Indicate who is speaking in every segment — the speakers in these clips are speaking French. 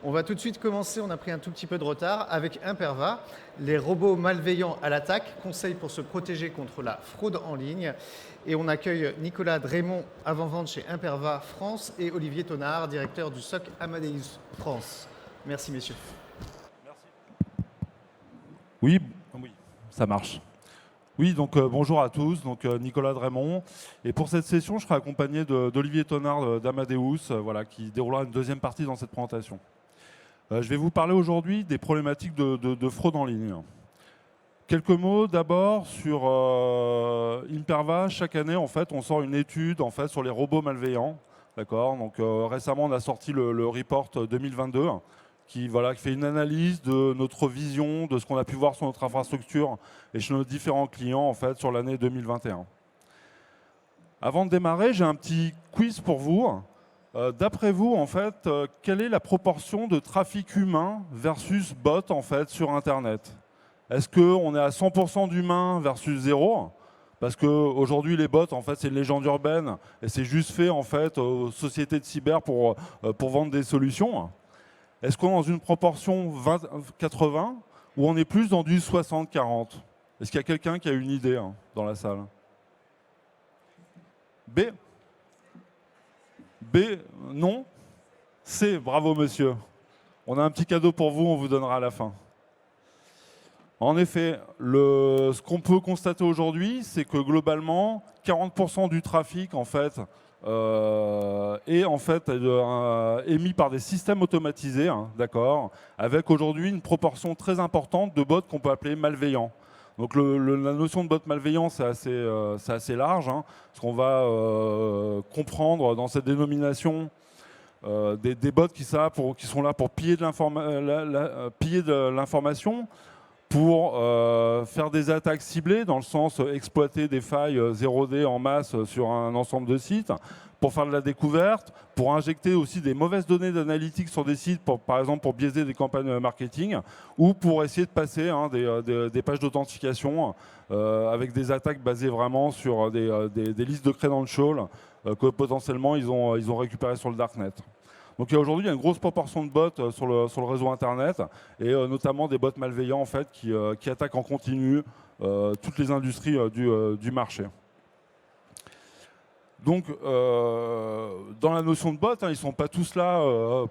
Speaker 1: On va tout de suite commencer, on a pris un tout petit peu de retard, avec Imperva, les robots malveillants à l'attaque, conseils pour se protéger contre la fraude en ligne. Et on accueille Nicolas Drémont, avant-vente chez Imperva France, et Olivier Tonard, directeur du SOC Amadeus France. Merci messieurs.
Speaker 2: Oui, oui, ça marche. Oui, donc bonjour à tous, donc Nicolas Drémont. Et pour cette session, je serai accompagné d'Olivier Tonard d'Amadeus, voilà, qui déroulera une deuxième partie dans cette présentation. Je vais vous parler aujourd'hui des problématiques de fraude en ligne. Quelques mots d'abord sur Imperva. Chaque année, en fait, on sort une étude en fait, sur les robots malveillants. D'accord. Donc récemment, on a sorti le report 2022 qui fait une analyse de notre vision, de ce qu'on a pu voir sur notre infrastructure et chez nos différents clients en fait, sur l'année 2021. Avant de démarrer, j'ai un petit quiz pour vous. D'après vous, en fait, quelle est la proportion de trafic humain versus bot en fait, sur Internet ? Est-ce qu'on est à 100% d'humains versus 0 ? Parce qu'aujourd'hui, les bots, en fait, c'est une légende urbaine et c'est juste fait en fait, aux sociétés de cyber pour vendre des solutions. Est-ce qu'on est dans une proportion 20-80 ou on est plus dans du 60-40 ? Est-ce qu'il y a quelqu'un qui a une idée dans la salle ? B ? B, non. C, bravo monsieur. On a un petit cadeau pour vous, on vous donnera à la fin. En effet, ce qu'on peut constater aujourd'hui, c'est que globalement, 40% du trafic en fait, est en fait émis par des systèmes automatisés, d'accord, avec aujourd'hui une proportion très importante de bots qu'on peut appeler malveillants. Donc la notion de bot malveillant, c'est assez large. Ce qu'on va comprendre dans cette dénomination, des bots qui sont là pour piller de l'information, pour faire des attaques ciblées, dans le sens exploiter des failles 0D en masse sur un ensemble de sites, pour faire de la découverte, pour injecter aussi des mauvaises données d'analytique sur des sites, par exemple pour biaiser des campagnes marketing, ou pour essayer de passer des pages d'authentification avec des attaques basées vraiment sur des listes de credentials que potentiellement ils ont récupérées sur le darknet. Donc aujourd'hui, il y a une grosse proportion de bots sur le réseau Internet et notamment des bots malveillants en fait, qui attaquent en continu toutes les industries du marché. Donc, dans la notion de bot, ils ne sont pas tous là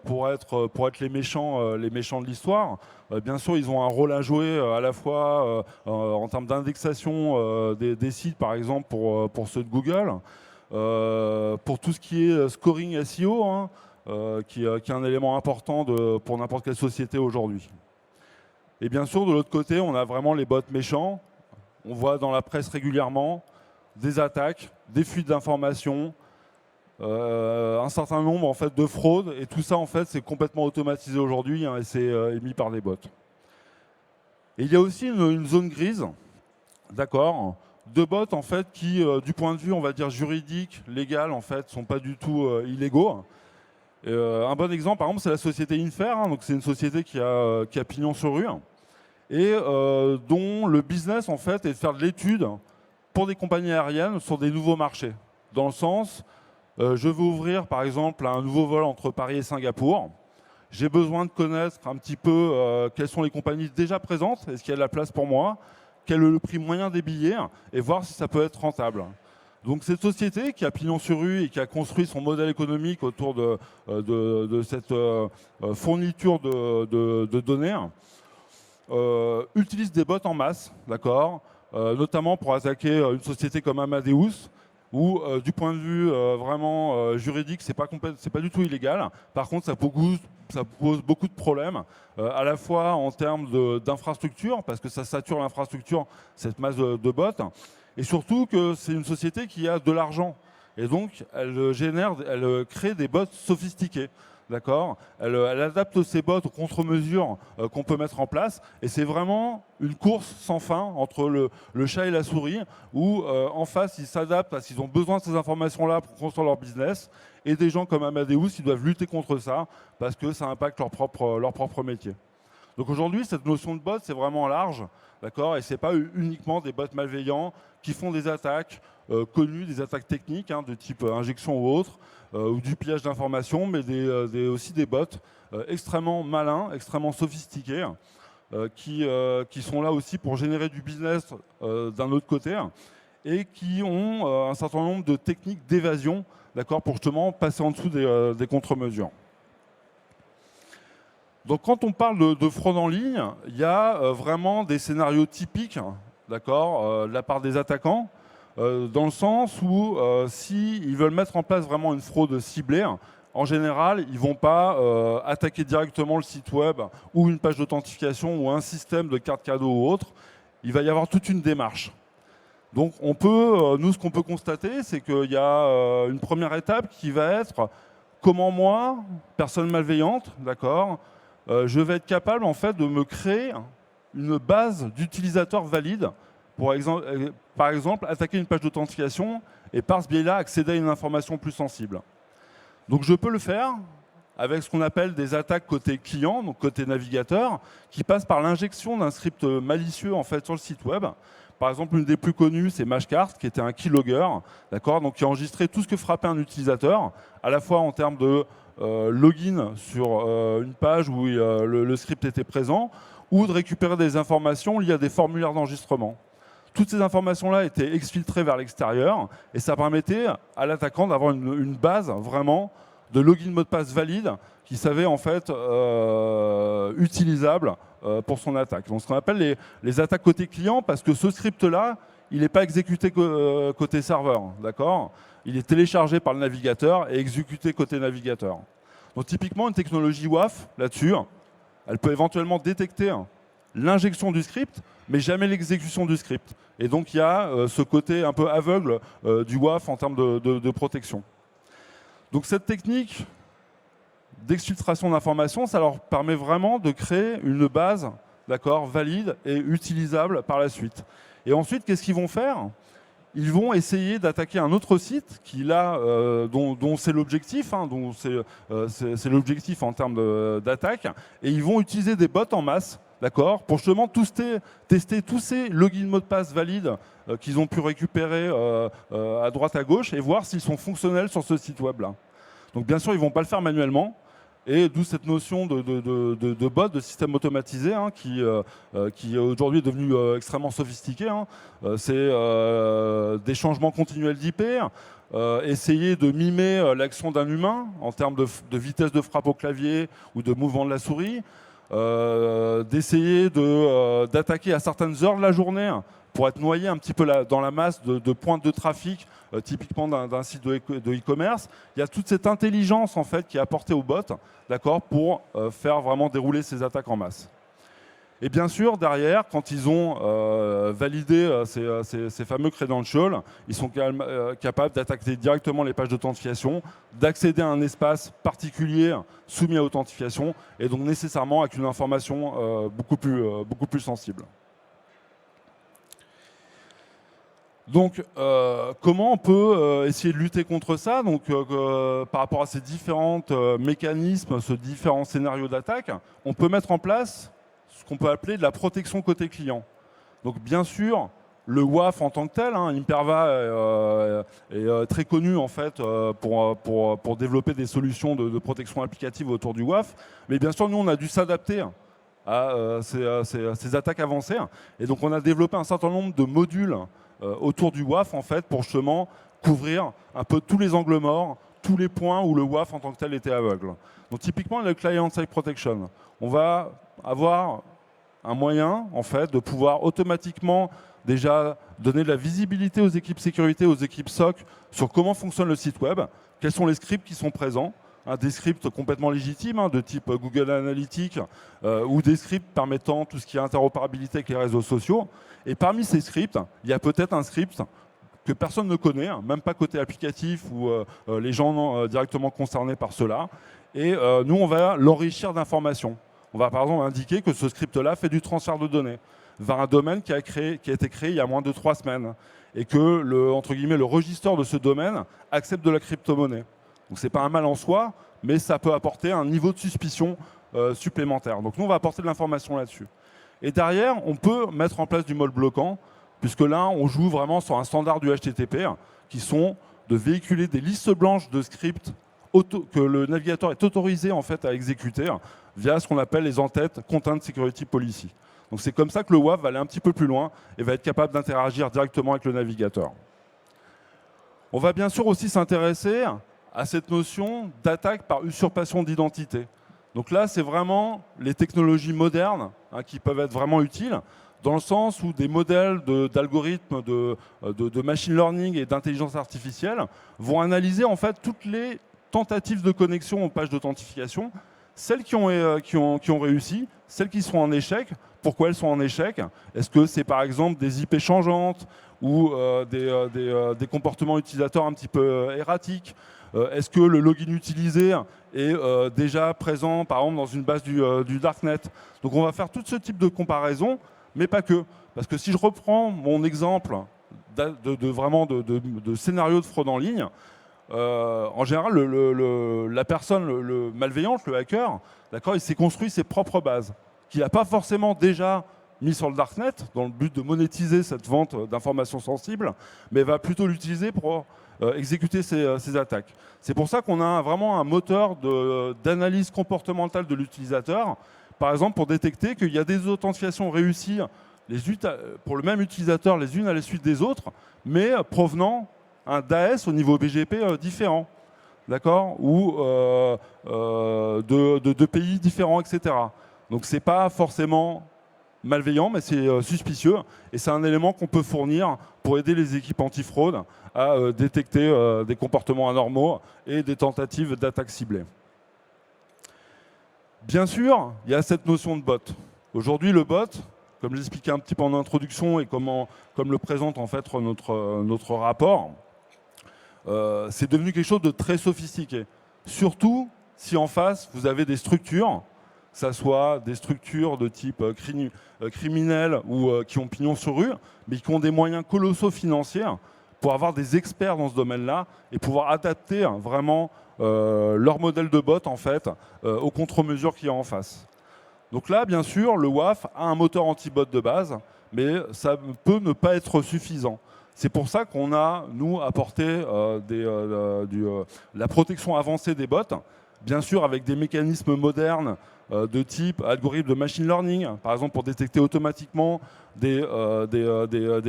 Speaker 2: pour être les méchants de l'histoire. Bien sûr, ils ont un rôle à jouer à la fois en termes d'indexation des sites, par exemple, pour ceux de Google, pour tout ce qui est scoring SEO, qui est un élément important pour n'importe quelle société aujourd'hui. Et bien sûr, de l'autre côté, on a vraiment les bots méchants. On voit dans la presse régulièrement des attaques, des fuites d'informations, un certain nombre en fait, de fraudes. Et tout ça, en fait, c'est complètement automatisé aujourd'hui et c'est émis par des bots. Et il y a aussi une zone grise, d'accord, de bots en fait, qui, du point de vue, on va dire, juridique, légal, en fait, sont pas du tout illégaux. Un bon exemple, par exemple, c'est la société Infer. Donc c'est une société qui a pignon sur rue et dont le business, en fait, est de faire de l'étude pour des compagnies aériennes sur des nouveaux marchés. Dans le sens, je veux ouvrir, par exemple, un nouveau vol entre Paris et Singapour. J'ai besoin de connaître un petit peu quelles sont les compagnies déjà présentes, est-ce qu'il y a de la place pour moi, quel est le prix moyen des billets, et voir si ça peut être rentable. Donc cette société qui a pignon sur rue et qui a construit son modèle économique autour de cette fourniture de données utilise des bots en masse, d'accord, notamment pour attaquer une société comme Amadeus, où du point de vue vraiment juridique, c'est pas du tout illégal. Par contre, ça pose beaucoup de problèmes, à la fois en termes d'infrastructure, parce que ça sature l'infrastructure, cette masse de bots, et surtout que c'est une société qui a de l'argent. Et donc, elle crée des bots sophistiqués. D'accord ? Elle adapte ses bots aux contre-mesures qu'on peut mettre en place. Et c'est vraiment une course sans fin entre le chat et la souris, où en face, ils s'adaptent parce qu'ils ont besoin de ces informations-là pour construire leur business. Et des gens comme Amadeus, ils doivent lutter contre ça parce que ça impacte leur propre métier. Donc aujourd'hui, cette notion de bot, c'est vraiment large, d'accord, et ce n'est pas uniquement des bots malveillants qui font des attaques connues, des attaques techniques de type injection ou autre, ou du pillage d'informations, mais aussi des bots extrêmement malins, extrêmement sophistiqués, qui sont là aussi pour générer du business d'un autre côté, et qui ont un certain nombre de techniques d'évasion, d'accord, pour justement passer en dessous des contre-mesures. Donc quand on parle de fraude en ligne, il y a vraiment des scénarios typiques, d'accord, de la part des attaquants, dans le sens où s'ils veulent mettre en place vraiment une fraude ciblée, en général, ils ne vont pas attaquer directement le site web ou une page d'authentification ou un système de carte cadeau ou autre. Il va y avoir toute une démarche. Donc on peut, nous, ce qu'on peut constater, c'est qu'il y a une première étape qui va être comment moi, personne malveillante, d'accord, je vais être capable en fait de me créer une base d'utilisateurs valides pour par exemple attaquer une page d'authentification et par ce biais-là accéder à une information plus sensible. Donc je peux le faire avec ce qu'on appelle des attaques côté client, donc côté navigateur, qui passent par l'injection d'un script malicieux en fait sur le site web. Par exemple, une des plus connues, c'est Mashcart, qui était un keylogger, d'accord, donc qui enregistrait tout ce que frappait un utilisateur, à la fois en termes de login sur une page où le script était présent, ou de récupérer des informations liées à des formulaires d'enregistrement. Toutes ces informations-là étaient exfiltrées vers l'extérieur, et ça permettait à l'attaquant d'avoir une base vraiment de login mot de passe valide qui savait en fait utilisable pour son attaque. Donc ce qu'on appelle les attaques côté client, parce que ce script-là, il n'est pas exécuté côté serveur, d'accord ? Il est téléchargé par le navigateur et exécuté côté navigateur. Donc typiquement, une technologie WAF, là-dessus, elle peut éventuellement détecter l'injection du script, mais jamais l'exécution du script. Et donc il y a ce côté un peu aveugle du WAF en termes de protection. Donc cette technique d'exfiltration d'informations, ça leur permet vraiment de créer une base, d'accord, valide et utilisable par la suite. Et ensuite, qu'est-ce qu'ils vont faire ? Ils vont essayer d'attaquer un autre site qui là, dont c'est l'objectif, dont c'est l'objectif en termes d'attaque, et ils vont utiliser des bots en masse, d'accord, pour justement tester tous ces logins mots de passe valides qu'ils ont pu récupérer à droite à gauche et voir s'ils sont fonctionnels sur ce site web-là. Donc bien sûr, ils ne vont pas le faire manuellement. Et d'où cette notion de bot, de système automatisé, qui aujourd'hui est devenu extrêmement sophistiqué. C'est des changements continuels d'IP, essayer de mimer l'action d'un humain en termes de vitesse de frappe au clavier ou de mouvement de la souris, d'essayer d'attaquer à certaines heures de la journée pour être noyé un petit peu dans la masse de pointes de trafic, typiquement d'un site de e-commerce. Il y a toute cette intelligence en fait qui est apportée aux bots, d'accord, pour faire vraiment dérouler ces attaques en masse. Et bien sûr, derrière, quand ils ont validé ces fameux credentials, ils sont capables d'attaquer directement les pages d'authentification, d'accéder à un espace particulier soumis à authentification, et donc nécessairement avec une information beaucoup plus sensible. Donc, comment on peut essayer de lutter contre ça ? Donc, par rapport à ces différents mécanismes, ces différents scénarios d'attaque, on peut mettre en place ce qu'on peut appeler de la protection côté client. Donc, bien sûr, le WAF en tant que tel, Imperva est très connu en fait pour développer des solutions de protection applicative autour du WAF. Mais bien sûr, nous, on a dû s'adapter à ces attaques avancées. Et donc, on a développé un certain nombre de modules autour du WAF en fait pour justement couvrir un peu tous les angles morts, tous les points où le WAF en tant que tel était aveugle. Donc typiquement le Client-Side Protection, on va avoir un moyen en fait de pouvoir automatiquement déjà donner de la visibilité aux équipes sécurité, aux équipes SOC sur comment fonctionne le site web, quels sont les scripts qui sont présents, des scripts complètement légitimes de type Google Analytics ou des scripts permettant tout ce qui est interopérabilité avec les réseaux sociaux. Et parmi ces scripts, il y a peut-être un script que personne ne connaît, même pas côté applicatif ou les gens directement concernés par cela. Et nous, on va l'enrichir d'informations. On va par exemple indiquer que ce script-là fait du transfert de données vers un domaine qui a été créé il y a moins de 3 semaines et que entre guillemets, le registre de ce domaine accepte de la crypto-monnaie. Donc ce n'est pas un mal en soi, mais ça peut apporter un niveau de suspicion supplémentaire. Donc nous, on va apporter de l'information là-dessus. Et derrière, on peut mettre en place du mode bloquant puisque là, on joue vraiment sur un standard du HTTP, qui sont de véhiculer des listes blanches de scripts que le navigateur est autorisé en fait à exécuter via ce qu'on appelle les entêtes Content Security Policy. Donc c'est comme ça que le WAF va aller un petit peu plus loin et va être capable d'interagir directement avec le navigateur. On va bien sûr aussi s'intéresser à cette notion d'attaque par usurpation d'identité. Donc là, c'est vraiment les technologies modernes qui peuvent être vraiment utiles, dans le sens où des modèles d'algorithmes de machine learning et d'intelligence artificielle vont analyser en fait toutes les tentatives de connexion aux pages d'authentification, celles qui ont réussi, celles qui sont en échec. Pourquoi elles sont en échec? Est-ce que c'est par exemple des IP changeantes ou des comportements utilisateurs un petit peu erratiques? Est-ce que le login utilisé est déjà présent par exemple dans une base du Darknet? Donc on va faire tout ce type de comparaison, mais pas que. Parce que si je reprends mon exemple de scénario de fraude en ligne, en général, la personne, le malveillant, le hacker, d'accord, il s'est construit ses propres bases, qu'il n'a pas forcément déjà mis sur le Darknet, dans le but de monétiser cette vente d'informations sensibles, mais va plutôt l'utiliser pour exécuter ses attaques. C'est pour ça qu'on a vraiment un moteur d'analyse comportementale de l'utilisateur, par exemple pour détecter qu'il y a des authentifications réussies pour le même utilisateur les unes à la suite des autres, mais provenant d'AS au niveau BGP différent, d'accord, ou de pays différents, etc. Donc c'est pas forcément malveillant, mais c'est suspicieux, et c'est un élément qu'on peut fournir pour aider les équipes antifraude à détecter des comportements anormaux et des tentatives d'attaque ciblée. Bien sûr, il y a cette notion de bot. Aujourd'hui, le bot, comme j'expliquais un petit peu en introduction et comme le présente en fait notre rapport, c'est devenu quelque chose de très sophistiqué. Surtout si en face, vous avez des structures, que ce soit des structures de type criminel ou qui ont pignon sur rue, mais qui ont des moyens colossaux financiers pour avoir des experts dans ce domaine-là et pouvoir adapter vraiment leur modèle de bot en fait, aux contre-mesures qu'il y a en face. Donc là, bien sûr, le WAF a un moteur anti-bot de base, mais ça peut ne pas être suffisant. C'est pour ça qu'on a, nous, apporté la protection avancée des bots, bien sûr avec des mécanismes modernes de type algorithme de machine learning, par exemple pour détecter automatiquement des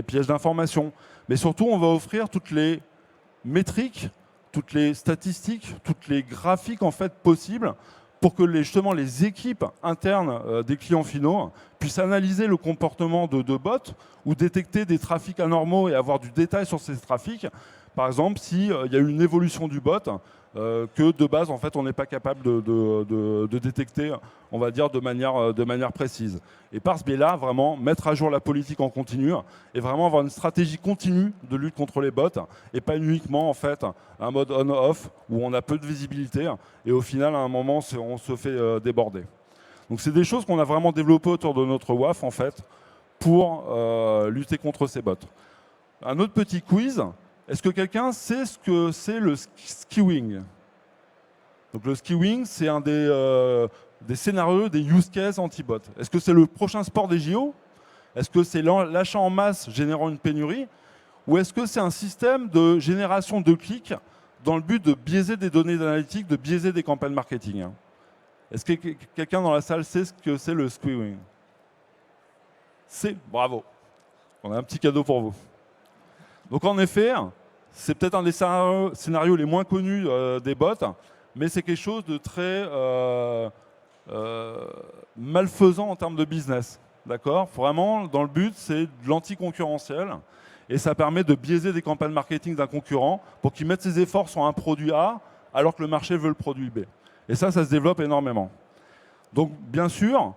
Speaker 2: pièges d'information. Mais surtout, on va offrir toutes les métriques, toutes les statistiques, toutes les graphiques en fait possibles pour que justement les équipes internes des clients finaux puissent analyser le comportement de bots ou détecter des trafics anormaux et avoir du détail sur ces trafics. Par exemple, s'il y a eu une évolution du bot que de base, en fait, on n'est pas capable de détecter, on va dire, de manière précise. Et par ce biais-là, vraiment, mettre à jour la politique en continu et vraiment avoir une stratégie continue de lutte contre les bots et pas uniquement, en fait, un mode on-off où on a peu de visibilité et au final, à un moment, on se fait déborder. Donc, c'est des choses qu'on a vraiment développées autour de notre WAF, en fait, pour lutter contre ces bots. Un autre petit quiz. Est-ce que quelqu'un sait ce que c'est le skewing? Donc le skewing, c'est un des scénarios, des use cases anti-bot. Est-ce que c'est le prochain sport des JO? Est-ce que c'est l'achat en masse générant une pénurie? Ou est-ce que c'est un système de génération de clics dans le but de biaiser des données d'analytique, de biaiser des campagnes marketing? Est-ce que quelqu'un dans la salle sait ce que c'est le skewing? C'est bravo. On a un petit cadeau pour vous. Donc en effet, c'est peut-être un des scénarios les moins connus des bots, mais c'est quelque chose de très malfaisant en termes de business. D'accord? Vraiment, dans le but, c'est de l'anticoncurrentiel et ça permet de biaiser des campagnes marketing d'un concurrent pour qu'il mette ses efforts sur un produit A alors que le marché veut le produit B. Et ça se développe énormément. Donc bien sûr,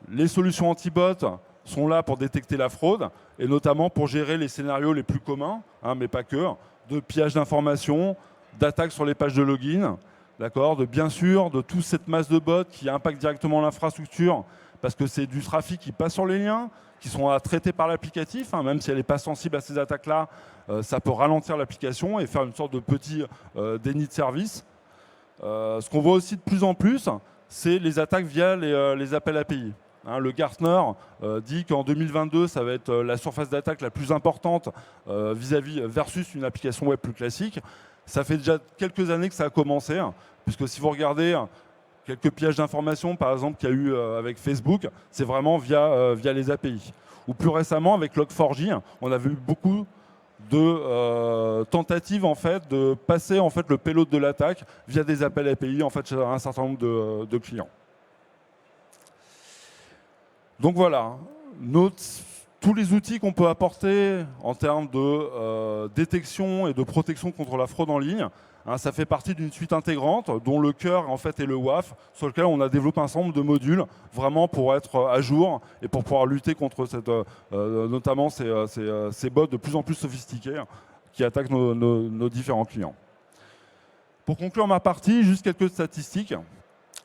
Speaker 2: les solutions anti-bots sont là pour détecter la fraude et notamment pour gérer les scénarios les plus communs, mais pas que, de pillage d'informations, d'attaques sur les pages de login, d'accord, bien sûr de toute cette masse de bots qui impacte directement l'infrastructure parce que c'est du trafic qui passe sur les liens, qui sont à traiter par l'applicatif, même si elle n'est pas sensible à ces attaques-là, ça peut ralentir l'application et faire une sorte de petit déni de service. Ce qu'on voit aussi de plus en plus, c'est les attaques via les appels API. Le Gartner dit qu'en 2022, ça va être la surface d'attaque la plus importante versus une application web plus classique. Ça fait déjà quelques années que ça a commencé, puisque si vous regardez quelques pièges d'information, par exemple, qu'il y a eu avec Facebook, c'est vraiment via les API. Ou plus récemment, avec Log4j, on a vu beaucoup de tentatives en fait, de passer en fait, le payload de l'attaque via des appels API en fait, chez un certain nombre de clients. Donc voilà, tous les outils qu'on peut apporter en termes de détection et de protection contre la fraude en ligne, ça fait partie d'une suite intégrante dont le cœur en fait est le WAF, sur lequel on a développé un certain nombre de modules vraiment pour être à jour et pour pouvoir lutter contre notamment ces bots de plus en plus sophistiqués qui attaquent nos différents clients. Pour conclure ma partie, juste quelques statistiques.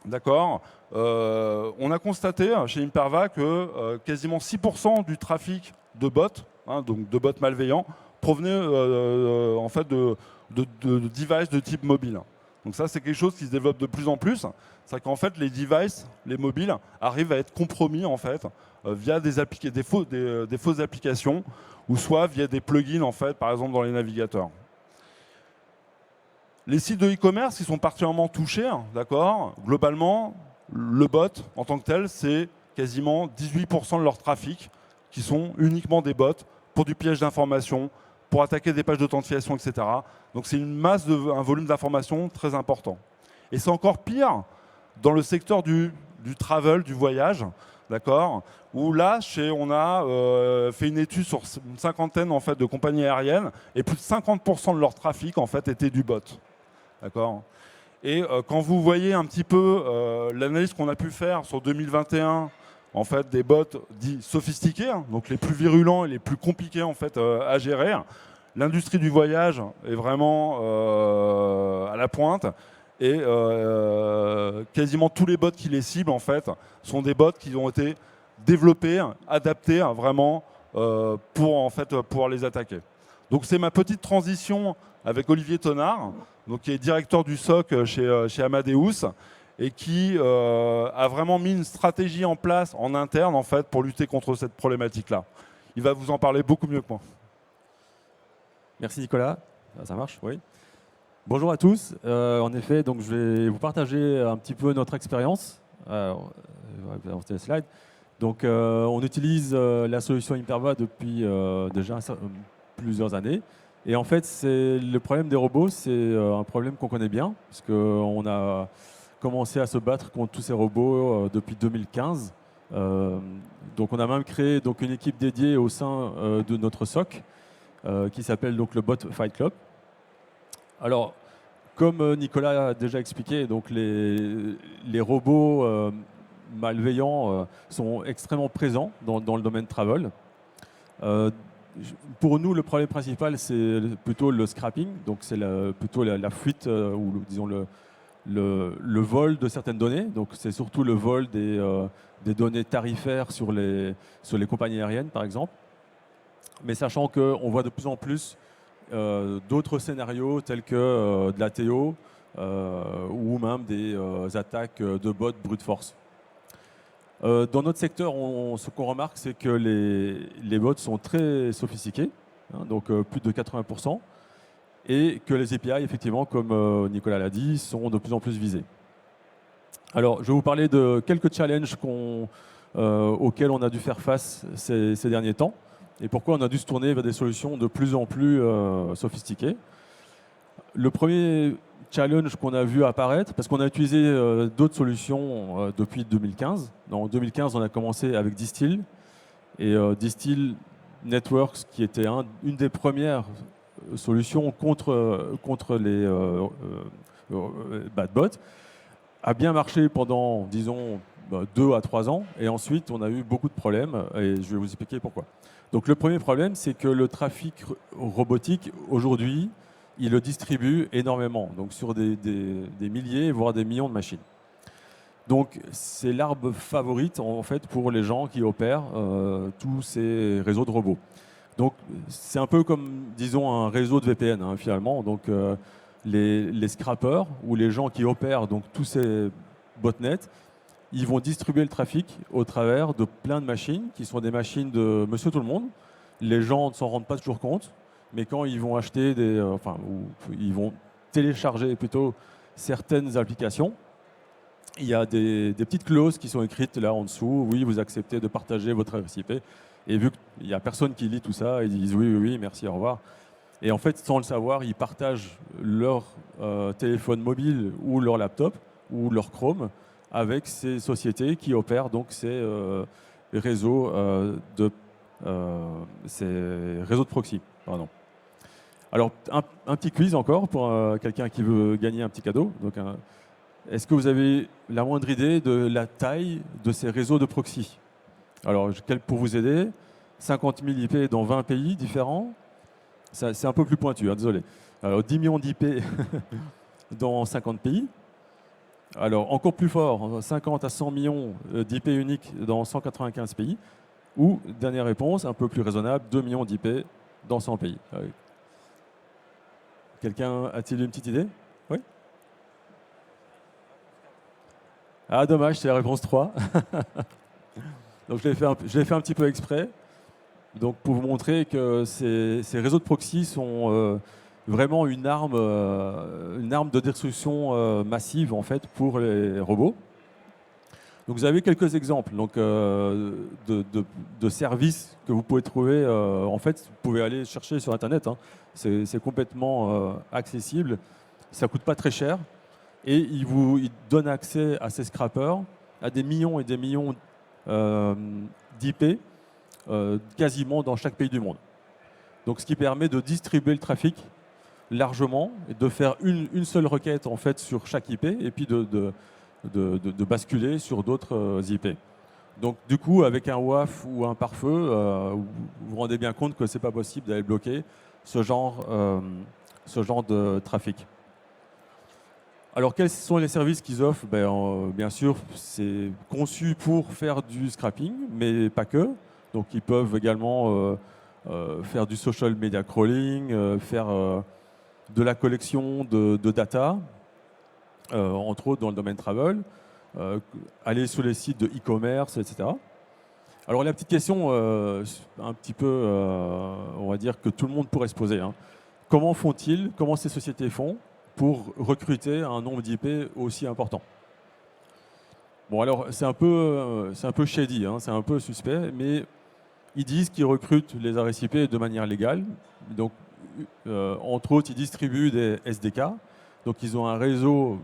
Speaker 2: D'accord. On a constaté chez Imperva que quasiment 6% du trafic de bots, donc de bots malveillants, provenait en fait de devices de type mobile. Donc ça, c'est quelque chose qui se développe de plus en plus. C'est qu'en fait, les devices, les mobiles, arrivent à être compromis en fait via des fausses applications ou soit via des plugins en fait, par exemple dans les navigateurs. Les sites de e-commerce qui sont particulièrement touchés, d'accord. Globalement, le bot en tant que tel, c'est quasiment 18% de leur trafic qui sont uniquement des bots pour du piège d'information, pour attaquer des pages d'authentification, etc. Donc c'est un volume d'informations très important. Et c'est encore pire dans le secteur du travel, du voyage, d'accord, où là, on a fait une étude sur une cinquantaine en fait, de compagnies aériennes et plus de 50% de leur trafic en fait, était du bot. D'accord. Et quand vous voyez un petit peu l'analyse qu'on a pu faire sur 2021, en fait, des bots dits sophistiqués, donc les plus virulents et les plus compliqués en fait, à gérer, l'industrie du voyage est vraiment à la pointe et quasiment tous les bots qui les ciblent en fait, sont des bots qui ont été développés, adaptés vraiment pour en fait, pouvoir les attaquer. Donc c'est ma petite transition avec Olivier Tonard, donc, qui est directeur du SOC chez Amadeus et qui a vraiment mis une stratégie en place en interne en fait, pour lutter contre cette problématique-là. Il va vous en parler beaucoup mieux que moi.
Speaker 3: Merci Nicolas, ça marche, oui. Bonjour à tous, en effet, donc je vais vous partager un petit peu notre expérience. Slide. Donc on utilise la solution Imperva depuis déjà plusieurs années. Et en fait, le problème des robots, c'est un problème qu'on connaît bien, parce qu'on a commencé à se battre contre tous ces robots depuis 2015. Donc on a même créé donc, une équipe dédiée au sein de notre SOC, qui s'appelle donc le Bot Fight Club. Alors, comme Nicolas a déjà expliqué, donc les robots malveillants sont extrêmement présents dans le domaine travel. Pour nous, le problème principal, c'est plutôt le scrapping, donc c'est plutôt la fuite ou disons le vol de certaines données. Donc c'est surtout le vol des données tarifaires sur les compagnies aériennes, par exemple. Mais sachant qu'on voit de plus en plus d'autres scénarios tels que de l'ATO ou même des attaques de bots brute force. Dans notre secteur, ce qu'on remarque, c'est que les bots sont très sophistiqués, donc plus de 80%, et que les API, effectivement, comme Nicolas l'a dit, sont de plus en plus visés. Alors, je vais vous parler de quelques challenges auxquels on a dû faire face ces derniers temps, et pourquoi on a dû se tourner vers des solutions de plus en plus sophistiquées. Le premier challenge qu'on a vu apparaître, parce qu'on a utilisé d'autres solutions depuis 2015. En 2015, on a commencé avec Distill, et Distill Networks, qui était une des premières solutions contre les bad bots, a bien marché pendant, disons, 2 à 3 ans, et ensuite on a eu beaucoup de problèmes, et je vais vous expliquer pourquoi. Donc le premier problème, c'est que le trafic robotique, aujourd'hui, il le distribue énormément, donc sur des milliers, voire des millions de machines. Donc c'est l'arbre favorite en fait pour les gens qui opèrent tous ces réseaux de robots. Donc c'est un peu comme, disons, un réseau de VPN finalement. Donc les scrappers ou les gens qui opèrent donc tous ces botnets ils vont distribuer le trafic au travers de plein de machines qui sont des machines de Monsieur Tout le Monde. Les gens ne s'en rendent pas toujours compte, mais quand ils vont acheter ou ils vont télécharger plutôt certaines applications, il y a des petites clauses qui sont écrites là en dessous. Oui, vous acceptez de partager votre adresse IP. Et vu qu'il n'y a personne qui lit tout ça, ils disent oui, oui, oui, merci, au revoir. Et en fait, sans le savoir, ils partagent leur téléphone mobile ou leur laptop ou leur Chrome avec ces sociétés qui opèrent donc ces réseaux de proxy. Pardon. Alors, un petit quiz encore pour quelqu'un qui veut gagner un petit cadeau. Donc, est-ce que vous avez la moindre idée de la taille de ces réseaux de proxy? Alors, pour vous aider, 50 000 IP dans 20 pays différents, c'est un peu plus pointu, hein, désolé. Alors, 10 millions d'IP dans 50 pays. Alors, encore plus fort, 50 à 100 millions d'IP uniques dans 195 pays. Ou, dernière réponse, un peu plus raisonnable, 2 millions d'IP dans 100 pays. Quelqu'un a-t-il une petite idée? Oui? Ah, dommage, c'est la réponse 3. Donc, je l'ai fait un petit peu exprès. Donc, pour vous montrer que ces réseaux de proxy sont vraiment une arme de destruction massive en fait pour les robots. Donc, vous avez quelques exemples donc, de services que vous pouvez trouver. En fait, vous pouvez aller chercher sur Internet. Hein. C'est complètement accessible. Ça ne coûte pas très cher. Et il donne accès à ces scrappers à des millions et des millions d'IP quasiment dans chaque pays du monde. Donc, ce qui permet de distribuer le trafic largement et de faire une seule requête en fait sur chaque IP et puis de basculer sur d'autres IP. Donc, du coup, avec un WAF ou un pare-feu, vous vous rendez bien compte que ce n'est pas possible d'aller bloquer ce genre de trafic. Alors, quels sont les services qu'ils offrent? Bien sûr, c'est conçu pour faire du scrapping, mais pas que. Donc, ils peuvent également faire du social media crawling, faire de la collection de data, entre autres dans le domaine travel, aller sur les sites de e-commerce, etc. Alors, la petite question, un petit peu, on va dire que tout le monde pourrait se poser. Hein. Comment font-ils, comment ces sociétés font pour recruter un nombre d'IP aussi important? Bon, alors, c'est un peu shady, hein, c'est un peu suspect, mais ils disent qu'ils recrutent les adresses IP de manière légale. Donc, entre autres, ils distribuent des SDK. Donc, ils ont un réseau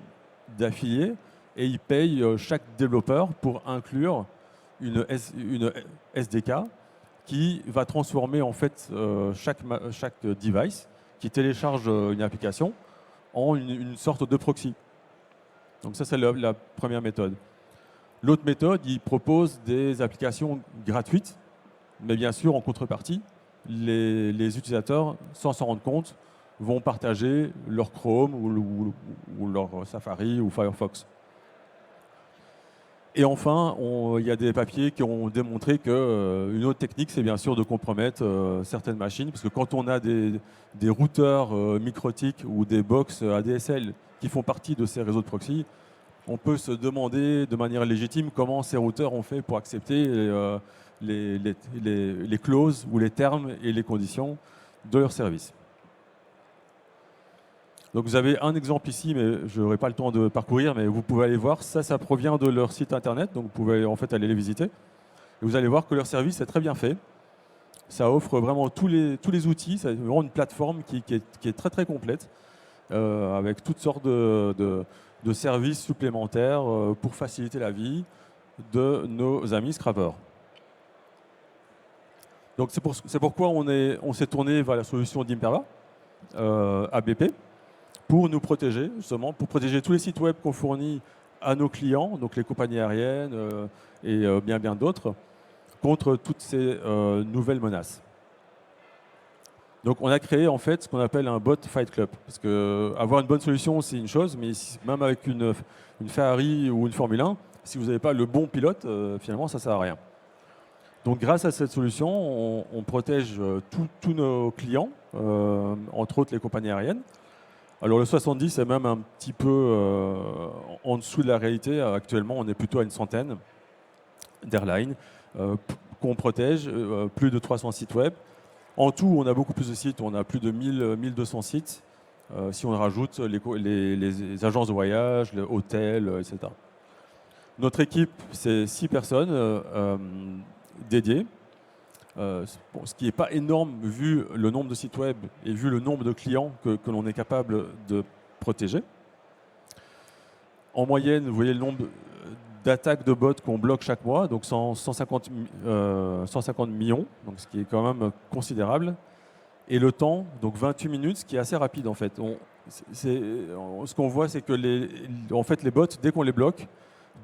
Speaker 3: d'affiliés et ils payent chaque développeur pour inclure une SDK qui va transformer en fait chaque device qui télécharge une application en une sorte de proxy. Donc ça, c'est la première méthode. L'autre méthode, ils proposent des applications gratuites, mais bien sûr, en contrepartie, les utilisateurs, sans s'en rendre compte, vont partager leur Chrome ou leur Safari ou Firefox. Et enfin, il y a des papiers qui ont démontré qu'une autre technique, c'est bien sûr de compromettre certaines machines, parce que quand on a des routeurs microtiques ou des box ADSL qui font partie de ces réseaux de proxy, on peut se demander de manière légitime comment ces routeurs ont fait pour accepter les clauses ou les termes et les conditions de leur service. Donc vous avez un exemple ici, mais je n'aurai pas le temps de parcourir, mais vous pouvez aller voir. Ça provient de leur site internet, donc vous pouvez en fait aller les visiter. Et vous allez voir que leur service est très bien fait. Ça offre vraiment tous les outils. C'est vraiment une plateforme qui est très très complète, avec toutes sortes de services supplémentaires pour faciliter la vie de nos amis scrappers. Donc c'est pourquoi on s'est tourné vers la solution d'Imperva, ABP, pour nous protéger, justement, pour protéger tous les sites web qu'on fournit à nos clients, donc les compagnies aériennes et bien d'autres, contre toutes ces nouvelles menaces. Donc on a créé en fait ce qu'on appelle un bot Fight Club. Parce que avoir une bonne solution, c'est une chose, mais même avec une Ferrari ou une Formule 1, si vous n'avez pas le bon pilote, finalement, ça ne sert à rien. Donc grâce à cette solution, on protège tous nos clients, entre autres les compagnies aériennes, Alors le 70 est même un petit peu en dessous de la réalité. Actuellement, on est plutôt à une centaine d'airlines qu'on protège, plus de 300 sites web. En tout, on a beaucoup plus de sites, on a plus de 1200 sites, si on rajoute les agences de voyage, les hôtels, etc. Notre équipe, c'est 6 personnes dédiées. Ce qui n'est pas énorme vu le nombre de sites web et vu le nombre de clients que l'on est capable de protéger. En moyenne, vous voyez le nombre d'attaques de bots qu'on bloque chaque mois, donc 150 millions, donc ce qui est quand même considérable. Et le temps, donc 28 minutes, ce qui est assez rapide en fait. Ce qu'on voit, c'est que en fait, les bots, dès qu'on les bloque,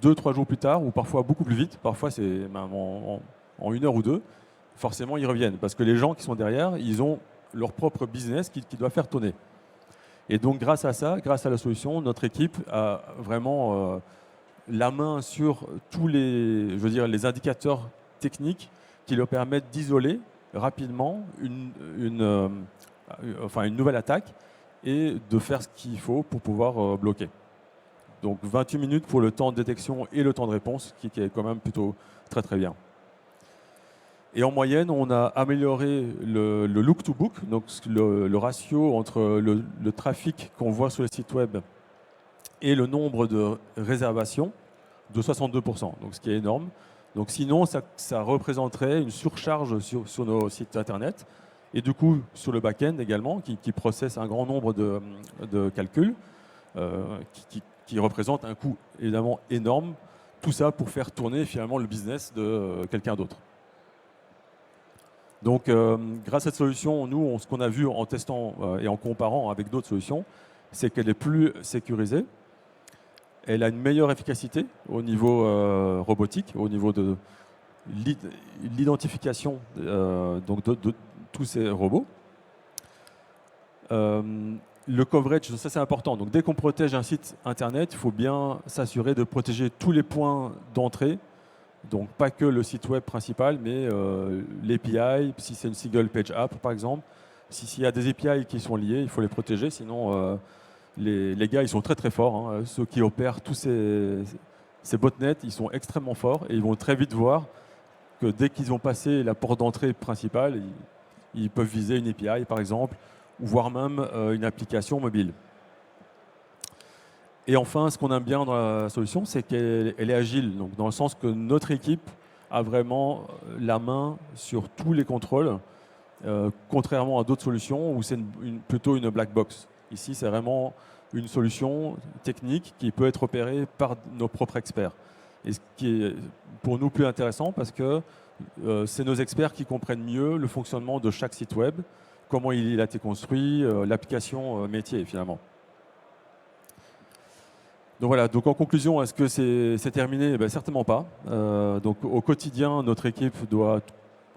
Speaker 3: 2-3 jours plus tard, ou parfois beaucoup plus vite, parfois c'est même en 1 heure ou 2, forcément ils reviennent. Parce que les gens qui sont derrière, ils ont leur propre business qui doit faire tourner. Et donc grâce à ça, grâce à la solution, notre équipe a vraiment la main sur tous les indicateurs techniques qui leur permettent d'isoler rapidement une nouvelle attaque et de faire ce qu'il faut pour pouvoir bloquer. Donc 28 minutes pour le temps de détection et le temps de réponse, qui est quand même plutôt très très bien. Et en moyenne, on a amélioré le look to book, donc le ratio entre le trafic qu'on voit sur les sites web et le nombre de réservations de 62%, donc ce qui est énorme. Donc sinon, ça représenterait une surcharge sur nos sites internet et du coup sur le back-end également, qui processe un grand nombre de calculs, qui représente un coût évidemment énorme. Tout ça pour faire tourner finalement le business de quelqu'un d'autre. Donc, grâce à cette solution, nous, ce qu'on a vu en testant et en comparant avec d'autres solutions, c'est qu'elle est plus sécurisée. Elle a une meilleure efficacité au niveau robotique, au niveau de l'identification donc de tous ces robots. Le coverage, ça c'est important. Donc, dès qu'on protège un site internet, il faut bien s'assurer de protéger tous les points d'entrée. Donc pas que le site web principal, mais l'API, si c'est une single page app par exemple. S'il y a des API qui sont liés, il faut les protéger, sinon les gars ils sont très très forts. Hein. Ceux qui opèrent tous ces botnets, ils sont extrêmement forts et ils vont très vite voir que dès qu'ils ont passé la porte d'entrée principale, ils peuvent viser une API par exemple, ou voire même une application mobile. Et enfin, ce qu'on aime bien dans la solution, c'est qu'elle est agile, donc dans le sens que notre équipe a vraiment la main sur tous les contrôles, contrairement à d'autres solutions où c'est plutôt une black box. Ici, c'est vraiment une solution technique qui peut être opérée par nos propres experts. Et ce qui est pour nous plus intéressant parce que c'est nos experts qui comprennent mieux le fonctionnement de chaque site web, comment il a été construit, l'application métier finalement. Donc voilà, donc en conclusion, est-ce que c'est terminé? Certainement pas. Donc au quotidien, notre équipe doit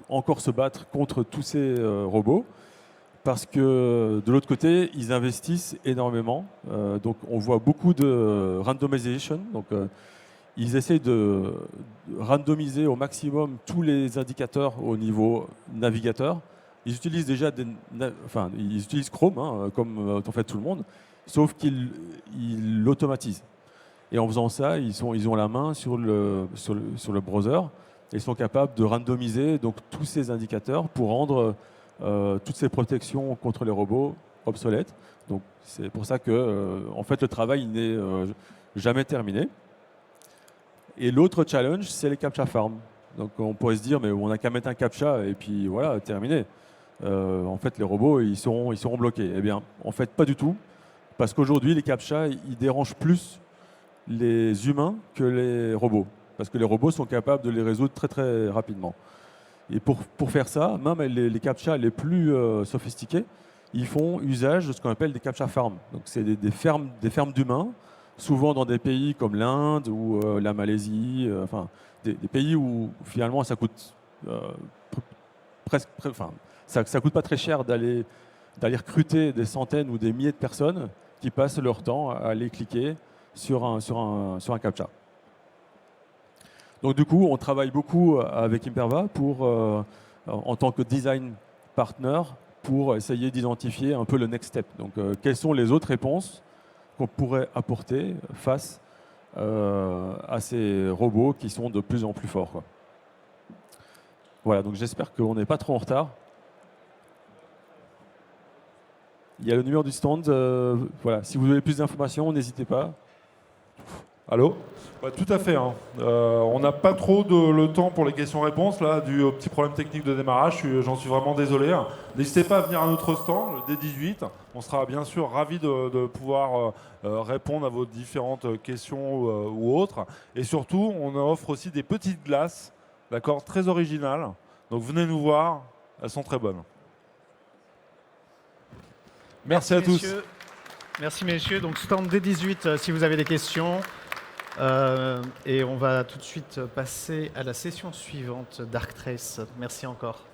Speaker 3: encore se battre contre tous ces robots parce que de l'autre côté, ils investissent énormément. Donc on voit beaucoup de randomization. Donc ils essayent de randomiser au maximum tous les indicateurs au niveau navigateur. Ils utilisent déjà ils utilisent Chrome, hein, comme en fait tout le monde, sauf qu'ils l'automatisent. Et en faisant ça, ils ont la main sur le browser et sont capables de randomiser donc, tous ces indicateurs pour rendre toutes ces protections contre les robots obsolètes. Donc c'est pour ça que en fait, le travail n'est jamais terminé. Et l'autre challenge, c'est les CAPTCHA farms. Donc on pourrait se dire, mais on n'a qu'à mettre un CAPTCHA et puis voilà, terminé. En fait, les robots, ils seront bloqués. Eh bien, en fait, pas du tout. Parce qu'aujourd'hui, les CAPTCHA, ils dérangent plus les humains que les robots. Parce que les robots sont capables de les résoudre très très rapidement. Et pour faire ça, même les CAPTCHA les plus sophistiqués, ils font usage de ce qu'on appelle des CAPTCHA farms. Donc c'est des fermes d'humains, souvent dans des pays comme l'Inde ou la Malaisie, des pays où finalement ça coûte ça coûte pas très cher d'aller recruter des centaines ou des milliers de personnes qui passent leur temps à aller cliquer sur un CAPTCHA. Donc du coup, on travaille beaucoup avec Imperva en tant que design partner pour essayer d'identifier un peu le next step. Donc, quelles sont les autres réponses qu'on pourrait apporter face à ces robots qui sont de plus en plus forts, quoi. Voilà, donc j'espère qu'on n'est pas trop en retard. Il y a le numéro du stand. Voilà, si vous voulez plus d'informations, n'hésitez pas.
Speaker 2: Allô? Tout à fait. Hein. On n'a pas trop le temps pour les questions-réponses, là, dû au petit problème technique de démarrage. J'en suis vraiment désolé. N'hésitez pas à venir à notre stand, le D18. On sera bien sûr ravis de pouvoir répondre à vos différentes questions ou autres. Et surtout, on offre aussi des petites glaces, d'accord, très originales. Donc venez nous voir, elles sont très bonnes. Merci à tous.
Speaker 1: Merci messieurs. Donc stand D18 si vous avez des questions. Et on va tout de suite passer à la session suivante d'Arctrace. Merci encore.